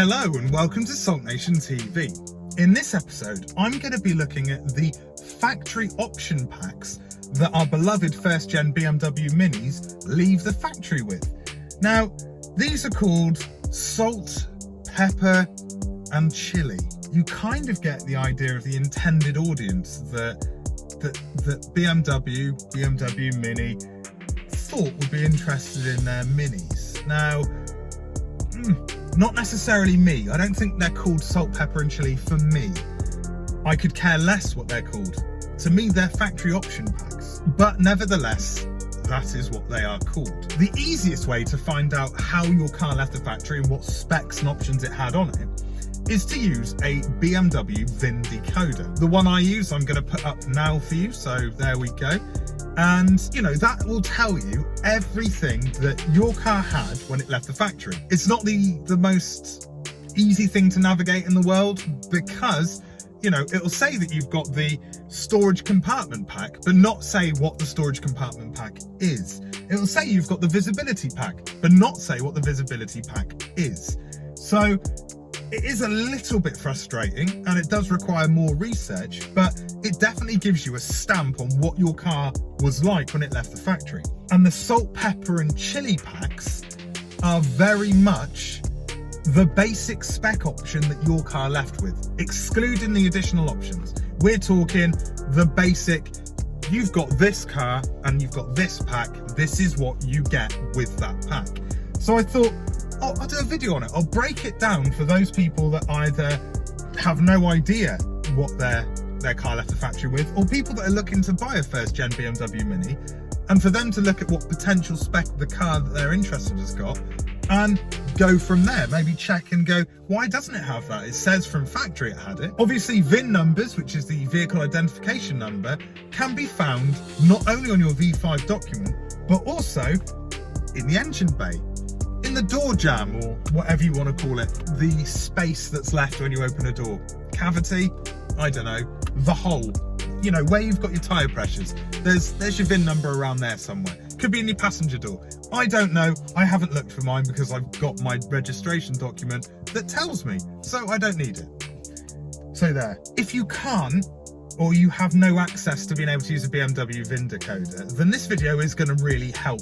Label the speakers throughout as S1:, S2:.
S1: Hello and welcome to SULKNATIONtv. In this episode, I'm going to be looking at the factory option packs that our beloved first-gen BMW Minis leave the factory with. Now, these are called salt, pepper and chili. You kind of get the idea of the intended audience that BMW Mini thought would be interested in their minis. Now, not necessarily me. I don't think they're called salt, pepper and chili for me. I could care less what they're called. To me, they're factory option packs. But nevertheless, that is what they are called. The easiest way to find out how your car left the factory and what specs and options it had on it is to use a BMW VIN decoder. The one I use, I'm going to put up now for you. So there we go. And, that will tell you everything that your car had when it left the factory. It's not the most easy thing to navigate in the world because, it'll say that you've got the storage compartment pack, but not say what the storage compartment pack is. It'll say you've got the visibility pack, but not say what the visibility pack is. So it is a little bit frustrating and it does require more research, but it definitely gives you a stamp on what your car was like when it left the factory. And the salt, pepper and chili packs are very much the basic spec option that your car left with, excluding the additional options. We're talking the basic, you've got this car and you've got this pack, this is what you get with that pack. So I thought, I'll do a video on it. I'll break it down for those people that either have no idea what their car left the factory with, or people that are looking to buy a first-gen BMW Mini, and for them to look at what potential spec the car that they're interested has got, and go from there. Maybe check and go, why doesn't it have that? It says from factory it had it. Obviously, VIN numbers, which is the vehicle identification number, can be found not only on your V5 document, but also in the engine bay, in the door jamb, or whatever you want to call it, the space that's left when you open a door. Cavity, I don't know, the hole, where you've got your tyre pressures. There's your VIN number around there somewhere. Could be in your passenger door. I don't know. I haven't looked for mine because I've got my registration document that tells me, so I don't need it. So there. If you can't, or you have no access to being able to use a BMW VIN decoder, then this video is going to really help.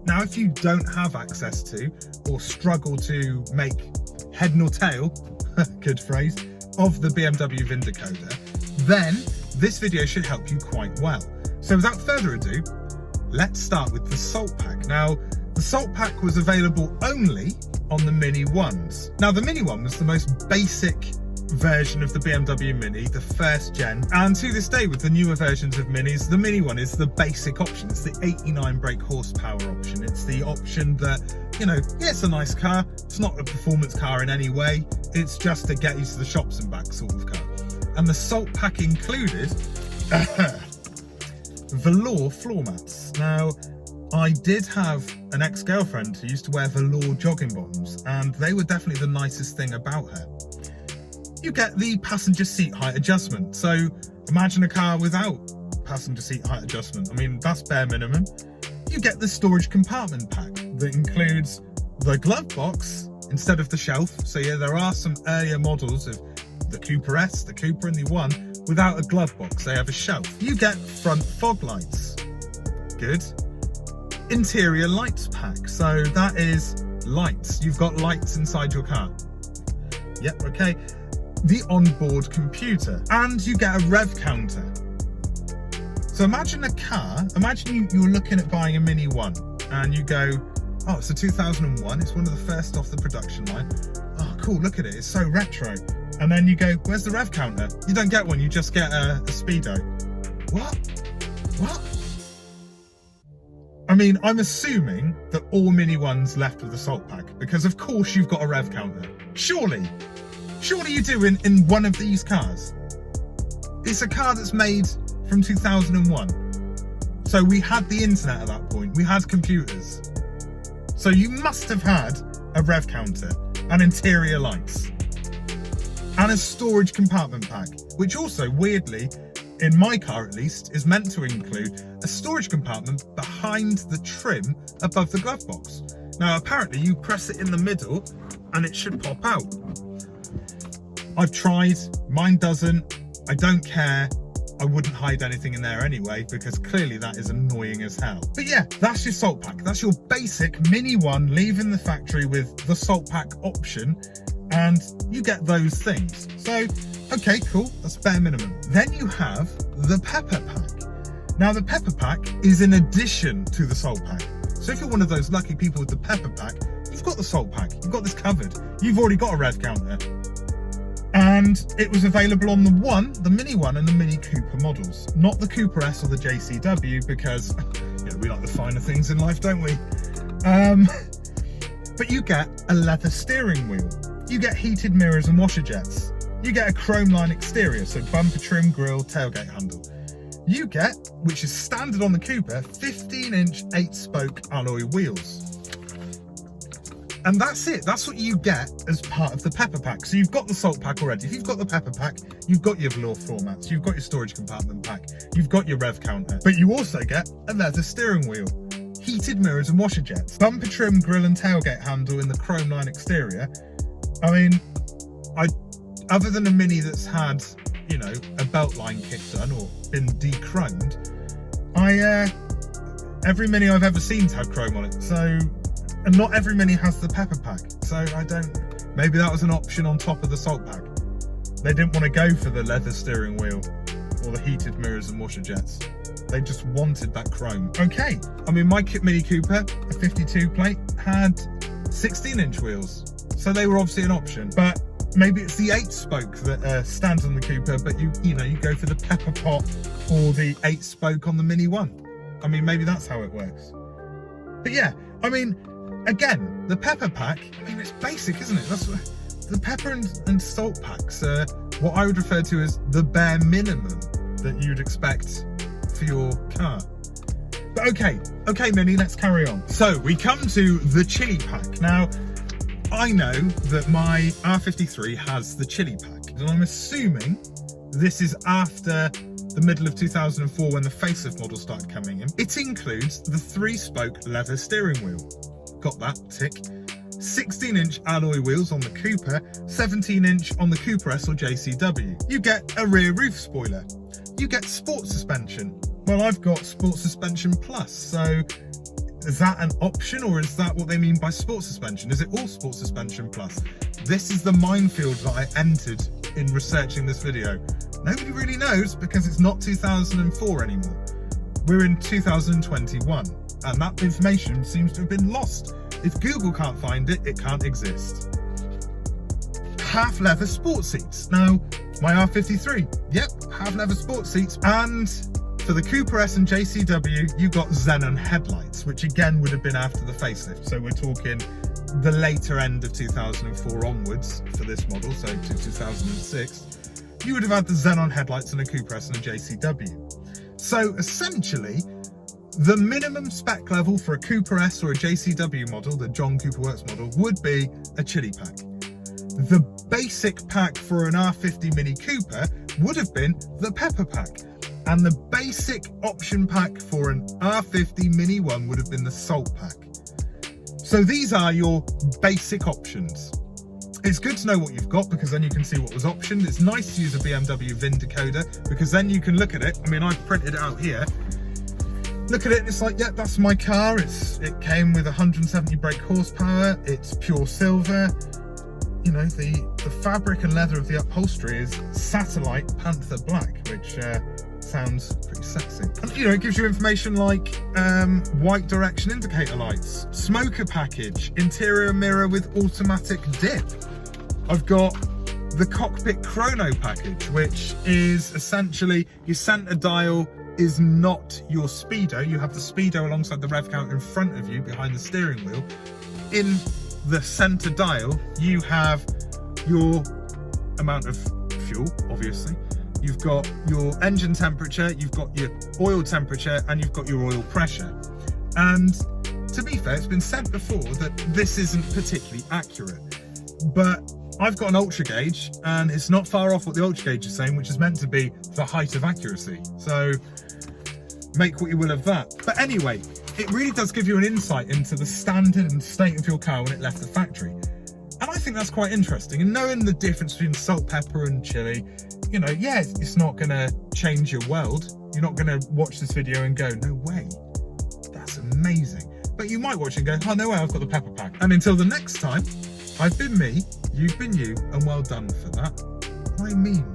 S1: Now, if you don't have access to, or struggle to make head nor tail, good phrase, of the BMW VIN decoder, then this video should help you quite well. So without further ado, let's start with the salt pack. Now, the salt pack was available only on the Mini ones. Now, the Mini one was the most basic version of the BMW Mini, the first gen, and to this day with the newer versions of Minis, the Mini one is the basic option. It's the 89 brake horsepower option. It's the option that, yeah, it's a nice car. It's not a performance car in any way. It's just to get you to the shops and back sort of car. And the salt pack included velour floor mats. Now, I did have an ex-girlfriend who used to wear velour jogging bottoms, and they were definitely the nicest thing about her. You get the passenger seat height adjustment. So imagine a car without passenger seat height adjustment. I mean, that's bare minimum. You get the storage compartment pack that includes the glove box instead of the shelf. So yeah, there are some earlier models of the Cooper S, the Cooper and the One without a glove box. They have a shelf. You get front fog lights. Good. Interior lights pack. So that is lights. You've got lights inside your car. Yep, okay. The onboard computer, and you get a rev counter. So imagine a car, imagine you're looking at buying a Mini One and you go, oh, it's a 2001, it's one of the first off the production line. Oh, cool, look at it, it's so retro. And then you go, where's the rev counter? You don't get one, you just get a speedo. What? I mean, I'm assuming that all Mini Ones left with the salt pack, because of course you've got a rev counter. Surely you do in one of these cars. It's a car that's made from 2001. So we had the internet at that point. We had computers. So you must have had a rev counter and interior lights and a storage compartment pack, which also weirdly, in my car at least, is meant to include a storage compartment behind the trim above the glove box. Now apparently you press it in the middle and it should pop out. I've tried, mine doesn't, I don't care. I wouldn't hide anything in there anyway, because clearly that is annoying as hell. But yeah, that's your salt pack. That's your basic Mini One leaving the factory with the salt pack option, and you get those things. So, okay, cool, that's bare minimum. Then you have the pepper pack. Now the pepper pack is in addition to the salt pack. So if you're one of those lucky people with the pepper pack, you've got the salt pack, you've got this covered. You've already got a rev counter. And it was available on the Mini One and the Mini Cooper models, not the Cooper S or the JCW, because we like the finer things in life, don't we? But you get a leather steering wheel, you get heated mirrors and washer jets, you get a chrome line exterior, so bumper trim, grille, tailgate handle. You get, which is standard on the Cooper, 15-inch 8-spoke alloy wheels. And that's it. That's what you get as part of the pepper pack. So you've got the salt pack already. If you've got the pepper pack, you've got your velour floor mats, you've got your storage compartment pack, you've got your rev counter, but you also get a leather steering wheel, heated mirrors and washer jets, bumper trim, grille and tailgate handle in the chrome line exterior. I mean, other than a Mini that's had, a belt line kit done or been de-chromed, every Mini I've ever seen's had chrome on it. So. And not every Mini has the pepper pack, so maybe that was an option on top of the salt pack. They didn't want to go for the leather steering wheel or the heated mirrors and washer jets. They just wanted that chrome. Okay, I mean, my Mini Cooper, a 52 plate, had 16-inch wheels, so they were obviously an option. But maybe it's the 8-spoke that stands on the Cooper, but you go for the pepper pot or the 8-spoke on the Mini One. I mean, maybe that's how it works. But yeah, I mean, again, the pepper pack, it's basic, isn't it? That's what, the pepper and salt packs are what I would refer to as the bare minimum that you'd expect for your car. But okay, Mini, let's carry on. So we come to the chili pack. Now, I know that my R53 has the chili pack, and I'm assuming this is after the middle of 2004 when the facelift model started coming in. It includes the 3-spoke leather steering wheel. Got that, tick. 16-inch alloy wheels on the Cooper, 17-inch on the Cooper S or JCW. You get a rear roof spoiler. You get sport suspension. Well, I've got sport suspension plus, so is that an option, or is that what they mean by sport suspension? Is it all sport suspension plus? This is the minefield that I entered in researching this video. Nobody really knows because it's not 2004 anymore. We're in 2021. And that information seems to have been lost. If Google can't find it, it can't exist. Half leather sport seats. Now, my R53, yep, half leather sport seats. And for the Cooper S and JCW, you got xenon headlights, which again would have been after the facelift. So we're talking the later end of 2004 onwards for this model, so to 2006. You would have had the xenon headlights on a Cooper S and a JCW. So essentially, the minimum spec level for a Cooper S or a JCW model, the John Cooper Works model, would be a chili pack. The basic pack for an R50 Mini Cooper would have been the pepper pack. And the basic option pack for an R50 Mini One would have been the salt pack. So these are your basic options. It's good to know what you've got because then you can see what was optioned. It's nice to use a BMW VIN decoder because then you can look at it. I mean, I've printed it out here. Look at it, it's like, yeah, that's my car. It came with 170 brake horsepower. It's pure silver. The fabric and leather of the upholstery is satellite panther black, which sounds pretty sexy. And, it gives you information like white direction indicator lights, smoker package, interior mirror with automatic dip. I've got the cockpit chrono package, which is essentially your center dial is not your speedo. You have the speedo alongside the rev counter in front of you behind the steering wheel. In the center dial, you have your amount of fuel, obviously. You've got your engine temperature, you've got your oil temperature, and you've got your oil pressure. And to be fair, it's been said before that this isn't particularly accurate, but I've got an ultra gauge and it's not far off what the ultra gauge is saying, which is meant to be the height of accuracy. So make what you will of that. But anyway, it really does give you an insight into the standard and state of your car when it left the factory. And I think that's quite interesting. And knowing the difference between salt, pepper and chili, you know, yeah, it's not going to change your world. You're not going to watch this video and go, no way, that's amazing. But you might watch and go, oh, no way, I've got the pepper pack. And until the next time, I've been me, you've been you, and well done for that. I mean